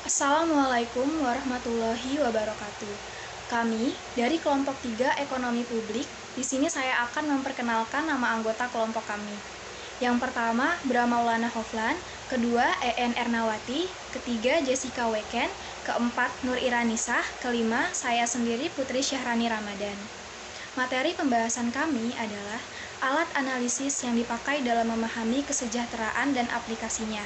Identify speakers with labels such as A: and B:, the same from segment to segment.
A: Assalamualaikum warahmatullahi wabarakatuh. Kami dari kelompok 3 Ekonomi Publik, di sini saya akan memperkenalkan nama anggota kelompok kami. Yang pertama, Bra Maulana Hoflan, kedua, En Ernawati, ketiga, Jessica Weken, keempat, Nur Iranisah, kelima, saya sendiri Putri Syahrani Ramadan. Materi pembahasan kami adalah alat analisis yang dipakai dalam memahami kesejahteraan dan aplikasinya,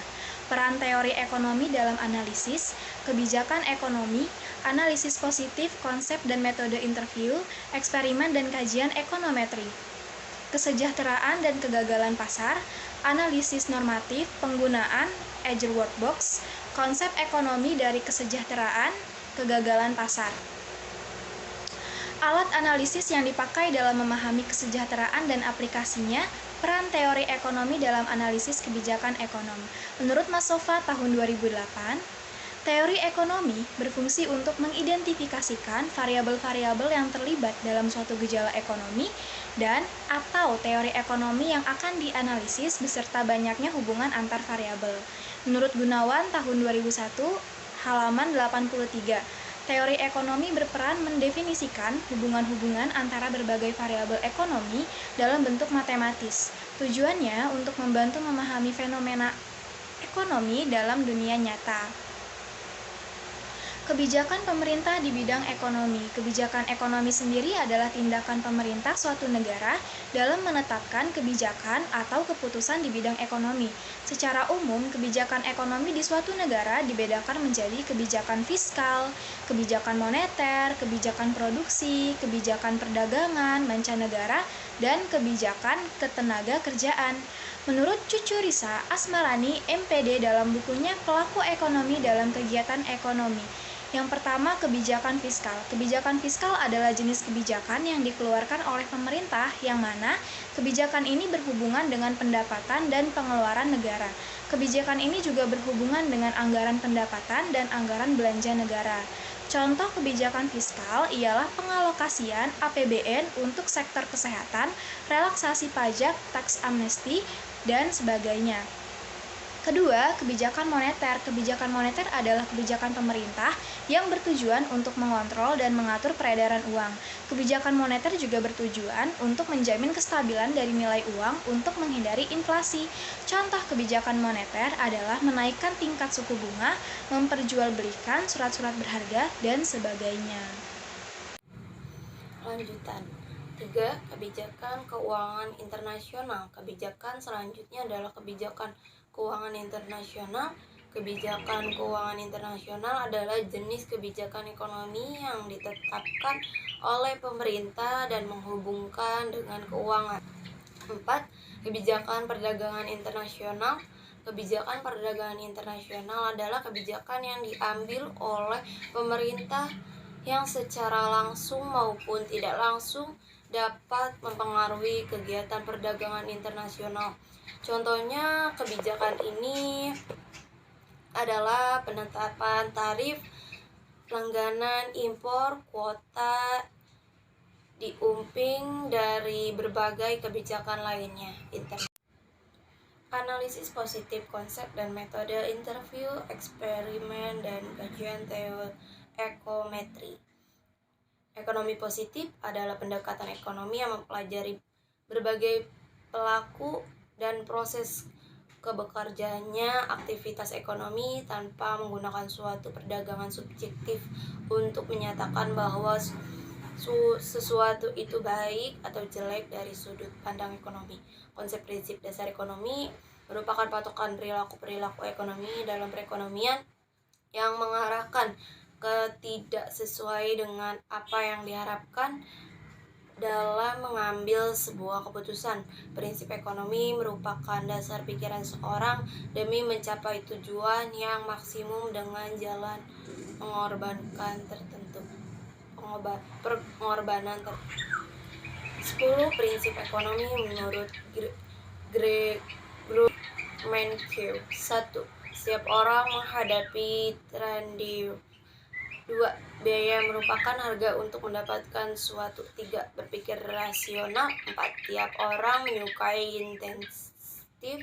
A: peran teori ekonomi dalam analisis, kebijakan ekonomi, analisis positif, konsep dan metode interview, eksperimen dan kajian ekonometri, kesejahteraan dan kegagalan pasar, analisis normatif, penggunaan Azure Workbox, konsep ekonomi dari kesejahteraan, kegagalan pasar. Alat analisis yang dipakai dalam memahami kesejahteraan dan aplikasinya, peran teori ekonomi dalam analisis kebijakan ekonomi. Menurut Mas Sofa tahun 2008, teori ekonomi berfungsi untuk mengidentifikasikan variabel-variabel yang terlibat dalam suatu gejala ekonomi dan atau teori ekonomi yang akan dianalisis beserta banyaknya hubungan antar variabel. Menurut Gunawan tahun 2001, halaman 83. Teori ekonomi berperan mendefinisikan hubungan-hubungan antara berbagai variabel ekonomi dalam bentuk matematis. Tujuannya untuk membantu memahami fenomena ekonomi dalam dunia nyata. Kebijakan pemerintah di bidang ekonomi. Kebijakan ekonomi sendiri adalah tindakan pemerintah suatu negara dalam menetapkan kebijakan atau keputusan di bidang ekonomi. Secara umum, kebijakan ekonomi di suatu negara dibedakan menjadi kebijakan fiskal, kebijakan moneter, kebijakan produksi, kebijakan perdagangan, mancanegara, dan kebijakan ketenaga kerjaan. Menurut Cucu Risa Asmarani, MPD dalam bukunya Pelaku Ekonomi dalam Kegiatan Ekonomi. Yang pertama, kebijakan fiskal. Kebijakan fiskal adalah jenis kebijakan yang dikeluarkan oleh pemerintah yang mana kebijakan ini berhubungan dengan pendapatan dan pengeluaran negara. Kebijakan ini juga berhubungan dengan anggaran pendapatan dan anggaran belanja negara. Contoh kebijakan fiskal ialah pengalokasian APBN untuk sektor kesehatan, relaksasi pajak, tax amnesty, dan sebagainya. Kedua, kebijakan moneter. Kebijakan moneter adalah kebijakan pemerintah yang bertujuan untuk mengontrol dan mengatur peredaran uang. Kebijakan moneter juga bertujuan untuk menjamin kestabilan dari nilai uang untuk menghindari inflasi. Contoh kebijakan moneter adalah menaikkan tingkat suku bunga, memperjualbelikan surat-surat berharga, dan sebagainya.
B: Lanjutan 3. Kebijakan keuangan internasional. Kebijakan selanjutnya adalah kebijakan keuangan internasional. Kebijakan keuangan internasional adalah jenis kebijakan ekonomi yang ditetapkan oleh pemerintah dan menghubungkan dengan keuangan. 4. Kebijakan perdagangan internasional. Kebijakan perdagangan internasional adalah kebijakan yang diambil oleh pemerintah yang secara langsung maupun tidak langsung dapat mempengaruhi kegiatan perdagangan internasional. Contohnya kebijakan ini adalah penetapan tarif, langganan impor, kuota diumping dari berbagai kebijakan lainnya. Analisis positif, konsep dan metode interview, eksperimen, dan kajian teori ekonometri. Ekonomi positif adalah pendekatan ekonomi yang mempelajari berbagai pelaku dan proses kebekerjaannya aktivitas ekonomi tanpa menggunakan suatu perdagangan subjektif untuk menyatakan bahwa sesuatu itu baik atau jelek dari sudut pandang ekonomi. Konsep prinsip dasar ekonomi merupakan patokan perilaku ekonomi dalam perekonomian yang mengarahkan tidak sesuai dengan apa yang diharapkan dalam mengambil sebuah keputusan. Prinsip ekonomi merupakan dasar pikiran seorang demi mencapai tujuan yang maksimum dengan jalan pengorbanan tertentu. 10. Prinsip ekonomi menurut Group Mankiw. 1. Setiap orang menghadapi trend. 2. Biaya merupakan harga untuk mendapatkan suatu. 3. Berpikir rasional. 4. Tiap orang menyukai intensif. 5.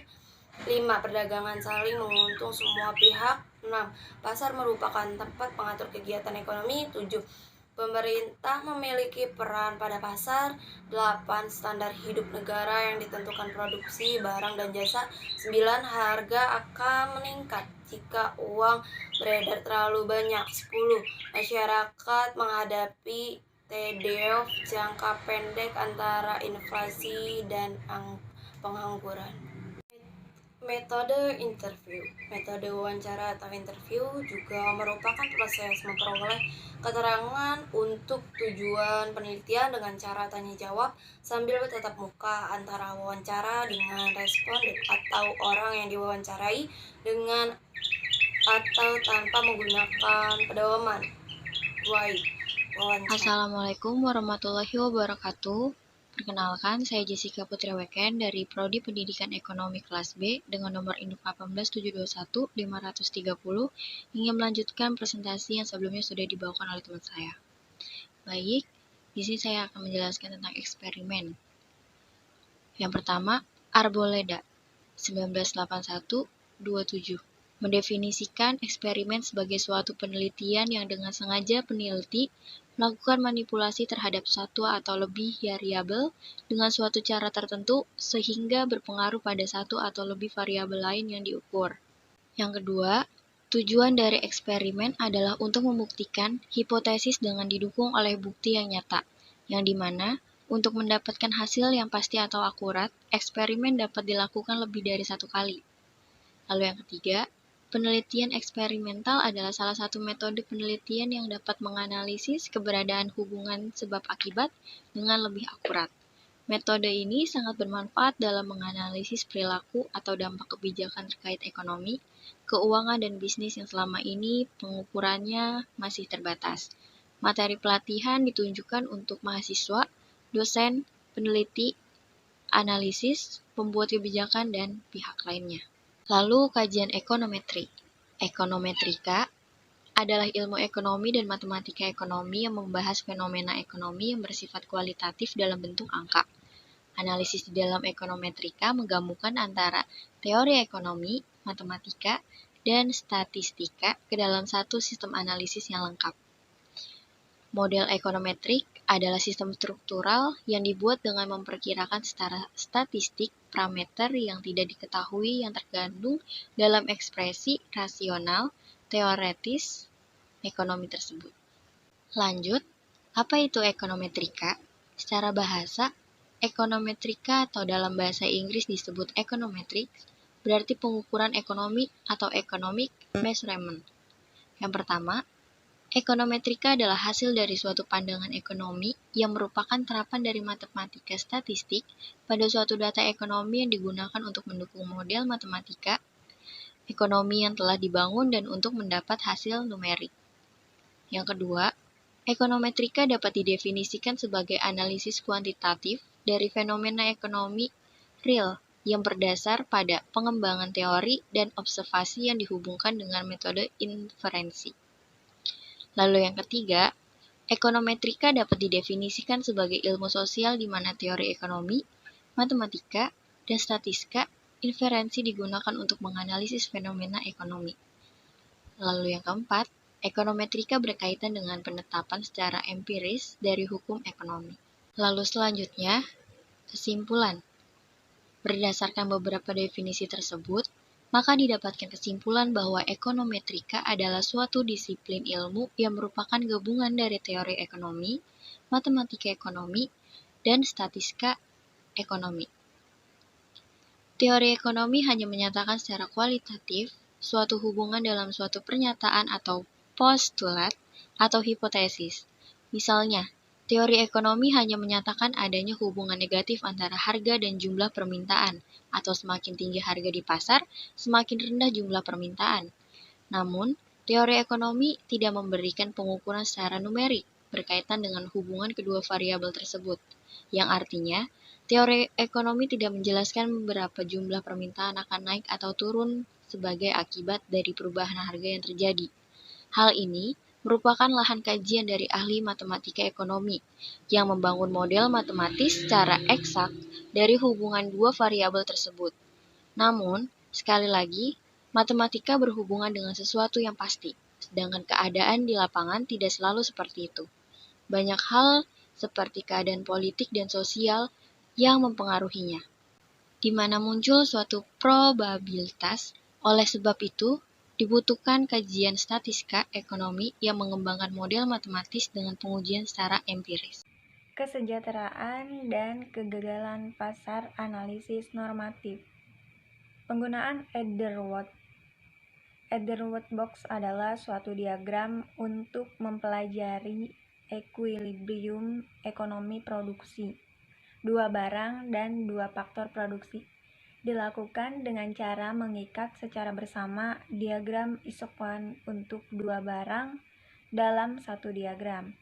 B: Perdagangan saling menguntung semua pihak. 6. Pasar merupakan tempat pengatur kegiatan ekonomi. 7. Pemerintah memiliki peran pada pasar. 8. Standar hidup negara yang ditentukan produksi, barang, dan jasa. 9. Harga akan meningkat jika uang beredar terlalu banyak. 10. Masyarakat menghadapi trade-off jangka pendek antara inflasi dan pengangguran. Metode interview. Metode wawancara atau interview juga merupakan proses memperoleh keterangan untuk tujuan penelitian dengan cara tanya jawab sambil bertatap muka antara wawancara dengan responden atau orang yang diwawancarai dengan atau tanpa menggunakan pedoman. Wawancara.
C: Assalamualaikum warahmatullahi wabarakatuh. Perkenalkan, saya Jessica Putri Weken dari Prodi Pendidikan Ekonomi kelas B dengan nomor induk 18721-530 ingin melanjutkan presentasi yang sebelumnya sudah dibawakan oleh teman saya. Baik, di sini saya akan menjelaskan tentang eksperimen. Yang pertama, Arboleda 1981-27 mendefinisikan eksperimen sebagai suatu penelitian yang dengan sengaja peneliti melakukan manipulasi terhadap satu atau lebih variabel dengan suatu cara tertentu sehingga berpengaruh pada satu atau lebih variabel lain yang diukur. Yang kedua, tujuan dari eksperimen adalah untuk membuktikan hipotesis dengan didukung oleh bukti yang nyata, yang dimana untuk mendapatkan hasil yang pasti atau akurat, eksperimen dapat dilakukan lebih dari satu kali. Lalu yang ketiga, penelitian eksperimental adalah salah satu metode penelitian yang dapat menganalisis keberadaan hubungan sebab akibat dengan lebih akurat. Metode ini sangat bermanfaat dalam menganalisis perilaku atau dampak kebijakan terkait ekonomi, keuangan, dan bisnis yang selama ini pengukurannya masih terbatas. Materi pelatihan ditunjukkan untuk mahasiswa, dosen, peneliti, analisis, pembuat kebijakan, dan pihak lainnya. Lalu kajian ekonometri. Ekonometrika adalah ilmu ekonomi dan matematika ekonomi yang membahas fenomena ekonomi yang bersifat kualitatif dalam bentuk angka. Analisis di dalam ekonometrika menggabungkan antara teori ekonomi, matematika, dan statistika ke dalam satu sistem analisis yang lengkap. Model ekonometrik adalah sistem struktural yang dibuat dengan memperkirakan secara statistik parameter yang tidak diketahui yang terkandung dalam ekspresi rasional teoretis ekonomi tersebut. Lanjut, apa itu ekonometrika? Secara bahasa, ekonometrika atau dalam bahasa Inggris disebut econometrics berarti pengukuran ekonomi atau economic measurement. Yang pertama, ekonometrika adalah hasil dari suatu pandangan ekonomi yang merupakan terapan dari matematika statistik pada suatu data ekonomi yang digunakan untuk mendukung model matematika ekonomi yang telah dibangun dan untuk mendapat hasil numerik. Yang kedua, ekonometrika dapat didefinisikan sebagai analisis kuantitatif dari fenomena ekonomi real yang berdasar pada pengembangan teori dan observasi yang dihubungkan dengan metode inferensi. Lalu yang ketiga, ekonometrika dapat didefinisikan sebagai ilmu sosial di mana teori ekonomi, matematika, dan statistika inferensi digunakan untuk menganalisis fenomena ekonomi. Lalu yang keempat, ekonometrika berkaitan dengan penetapan secara empiris dari hukum ekonomi. Lalu selanjutnya, kesimpulan. Berdasarkan beberapa definisi tersebut, maka didapatkan kesimpulan bahwa ekonometrika adalah suatu disiplin ilmu yang merupakan gabungan dari teori ekonomi, matematika ekonomi, dan statistika ekonomi. Teori ekonomi hanya menyatakan secara kualitatif suatu hubungan dalam suatu pernyataan atau postulat atau hipotesis. Misalnya, teori ekonomi hanya menyatakan adanya hubungan negatif antara harga dan jumlah permintaan, atau semakin tinggi harga di pasar, semakin rendah jumlah permintaan. Namun, teori ekonomi tidak memberikan pengukuran secara numerik berkaitan dengan hubungan kedua variabel tersebut, yang artinya, teori ekonomi tidak menjelaskan berapa jumlah permintaan akan naik atau turun sebagai akibat dari perubahan harga yang terjadi. Hal ini merupakan lahan kajian dari ahli matematika ekonomi yang membangun model matematis secara eksak dari hubungan dua variabel tersebut. Namun, sekali lagi, Matematika berhubungan dengan sesuatu yang pasti, sedangkan keadaan di lapangan tidak selalu seperti itu. Banyak hal seperti keadaan politik dan sosial yang mempengaruhinya, di mana muncul suatu probabilitas. Oleh sebab itu, dibutuhkan kajian statistika ekonomi yang mengembangkan model matematis dengan pengujian secara empiris.
A: Kesejahteraan dan kegagalan pasar analisis normatif. Penggunaan Ederworth box adalah suatu diagram untuk mempelajari ekuilibrium ekonomi produksi, dua barang dan dua faktor produksi. Dilakukan dengan cara mengikat secara bersama diagram isopan untuk dua barang dalam satu diagram.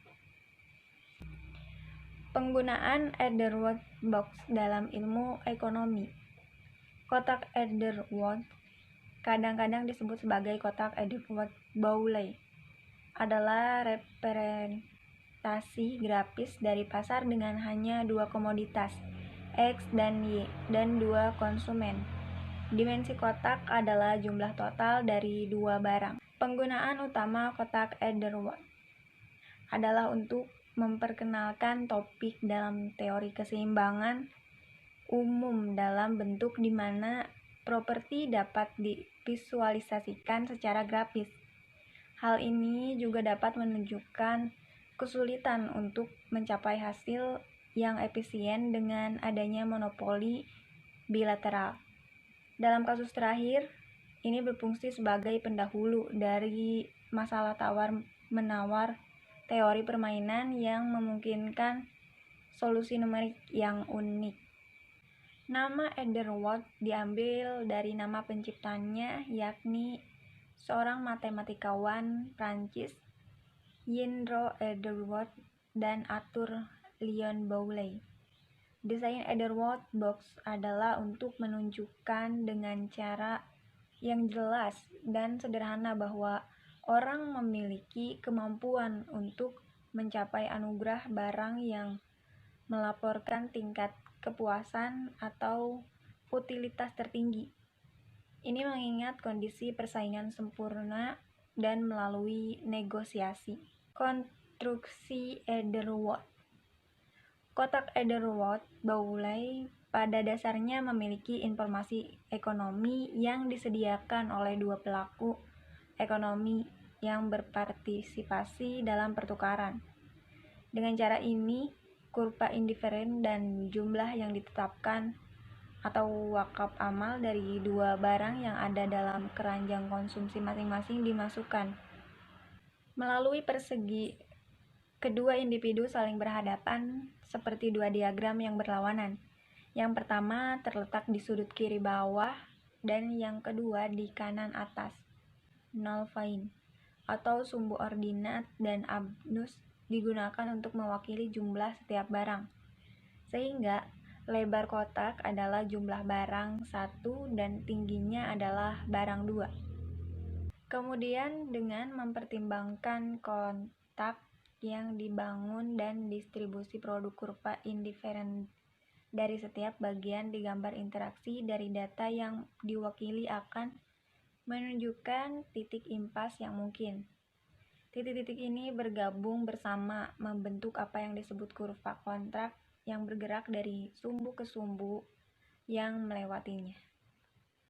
A: Penggunaan Ederworth box dalam ilmu ekonomi. Kotak Ederworth, kadang-kadang disebut sebagai kotak Ederworth-Bowley, adalah representasi grafis dari pasar dengan hanya dua komoditas, X dan Y, dan dua konsumen. Dimensi kotak adalah jumlah total dari dua barang. Penggunaan utama kotak Ederworth adalah untuk memperkenalkan topik dalam teori keseimbangan umum dalam bentuk di mana properti dapat divisualisasikan secara grafis. Hal ini juga dapat menunjukkan kesulitan untuk mencapai hasil yang efisien dengan adanya monopoli bilateral. Dalam kasus terakhir, ini berfungsi sebagai pendahulu dari masalah tawar-menawar teori permainan yang memungkinkan solusi numerik yang unik. Nama Ederworth diambil dari nama penciptanya, yakni seorang matematikawan Prancis, Yndro Ederworth dan Arthur Lyon Bowley. Desain Ederworth box adalah untuk menunjukkan dengan cara yang jelas dan sederhana bahwa orang memiliki kemampuan untuk mencapai anugerah barang yang melaporkan tingkat kepuasan atau utilitas tertinggi. Ini mengingat kondisi persaingan sempurna dan melalui negosiasi. Konstruksi Ederworth. Kotak Ederworth-Bowley pada dasarnya memiliki informasi ekonomi yang disediakan oleh dua pelaku ekonomi yang berpartisipasi dalam pertukaran. Dengan cara ini, kurva indiferen dan jumlah yang ditetapkan atau wakaf amal dari dua barang yang ada dalam keranjang konsumsi masing-masing dimasukkan. Melalui persegi, kedua individu saling berhadapan seperti dua diagram yang berlawanan. Yang pertama terletak di sudut kiri bawah dan yang kedua di kanan atas. Nullfine atau sumbu ordinat dan abnus digunakan untuk mewakili jumlah setiap barang. Sehingga lebar kotak adalah jumlah barang 1 dan tingginya adalah barang 2. Kemudian dengan mempertimbangkan kontak yang dibangun dan distribusi produk kurva indiferen dari setiap bagian digambar interaksi dari data yang diwakili akan menunjukkan titik impas yang mungkin. Titik-titik ini bergabung bersama membentuk apa yang disebut kurva kontrak yang bergerak dari sumbu ke sumbu yang melewatinya.